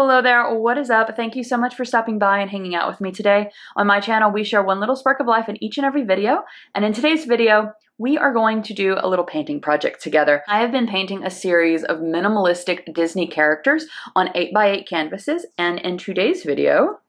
Hello there, what is up? Thank you so much for stopping by and hanging out with me today. On my channel, we share one little spark of life in each and every video, and in today's video, we are going to do a little painting project together. I have been painting a series of minimalistic Disney characters on 8x8 canvases, and in today's video,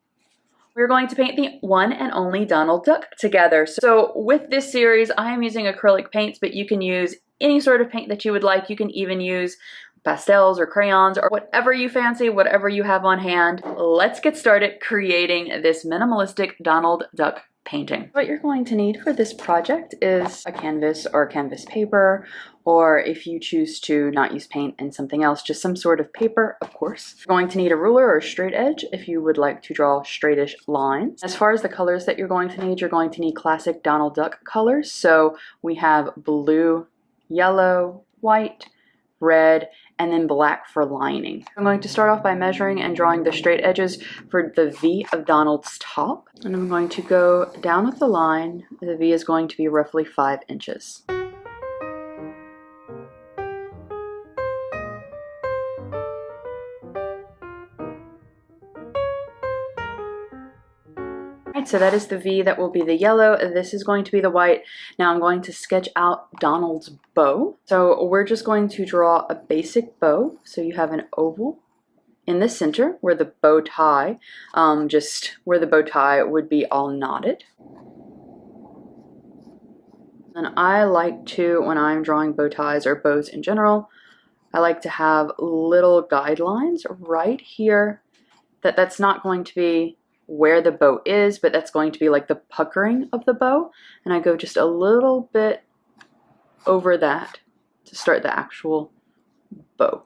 we're going to paint the one and only Donald Duck together. So with this series, I am using acrylic paints, but you can use any sort of paint that you would like. You can even use pastels or crayons or whatever you fancy, whatever you have on hand. Let's get started creating this minimalistic Donald Duck painting. What you're going to need for this project is a canvas or canvas paper, or if you choose to not use paint and something else, just some sort of paper, of course. You're going to need a ruler or a straight edge if you would like to draw straightish lines. As far as the colors that you're going to need, you're going to need classic Donald Duck colors. So we have blue, yellow, white, red, and then black for lining. I'm going to start off by measuring and drawing the straight edges for the V of Donald's top. And I'm going to go down with the line. The V is going to be roughly 5 inches. Alright, so that is the V, that will be the yellow. This is going to be the white. Now I'm going to sketch out Donald's bow. So we're just going to draw a basic bow. So you have an oval in the center where the bow tie, just where the bow tie would be all knotted. And I like to, when I'm drawing bow ties or bows in general, I like to have little guidelines right here. That's not going to be where the bow is, but that's going to be like the puckering of the bow, and I go just a little bit over that to start the actual bow.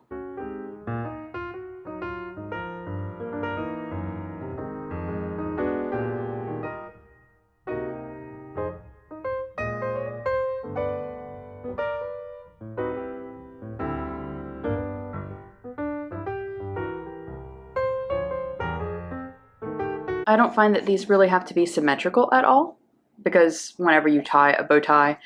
I don't find that these really have to be symmetrical at all, because whenever you tie a bow tie,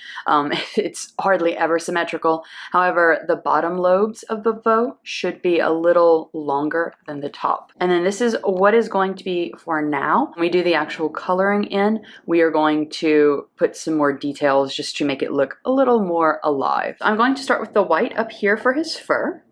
it's hardly ever symmetrical. However, the bottom lobes of the bow should be a little longer than the top. And then this is what is going to be for now. When we do the actual coloring in, we are going to put some more details just to make it look a little more alive. I'm going to start with the white up here for his fur.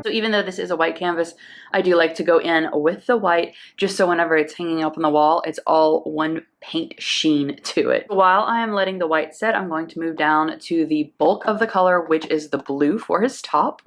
So even though this is a white canvas, I do like to go in with the white, just so whenever it's hanging up on the wall, it's all one paint sheen to it. While I am letting the white set, I'm going to move down to the bulk of the color, which is the blue for his top.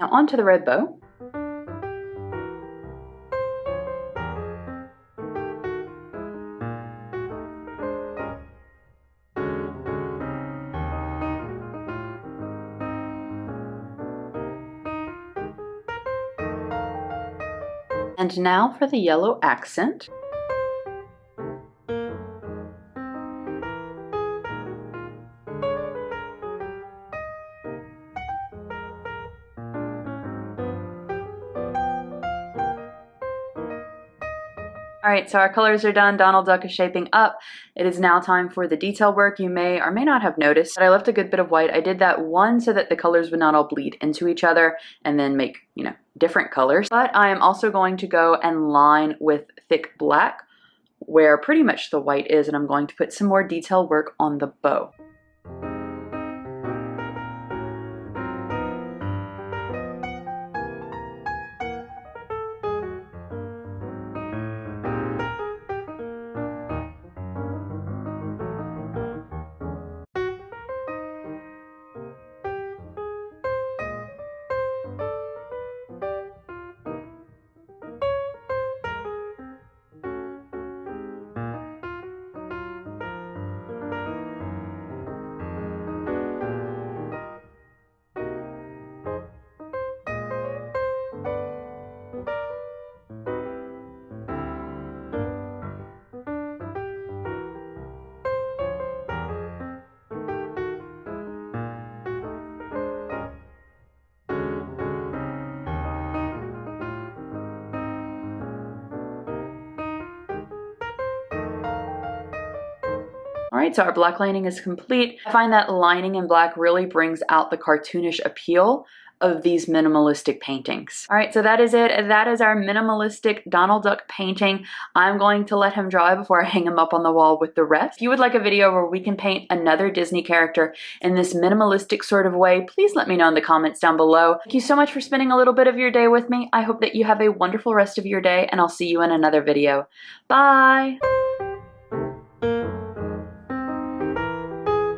Now onto the red bow. And now for the yellow accent. Alright, so our colors are done. Donald Duck is shaping up. It is now time for the detail work. You may or may not have noticed that I left a good bit of white. I did that one so that the colors would not all bleed into each other and then make, different colors. But I am also going to go and line with thick black where pretty much the white is, and I'm going to put some more detail work on the bow. All right, so our black lining is complete. I find that lining in black really brings out the cartoonish appeal of these minimalistic paintings. All right, so that is it. That is our minimalistic Donald Duck painting. I'm going to let him dry before I hang him up on the wall with the rest. If you would like a video where we can paint another Disney character in this minimalistic sort of way, please let me know in the comments down below. Thank you so much for spending a little bit of your day with me. I hope that you have a wonderful rest of your day, and I'll see you in another video. Bye!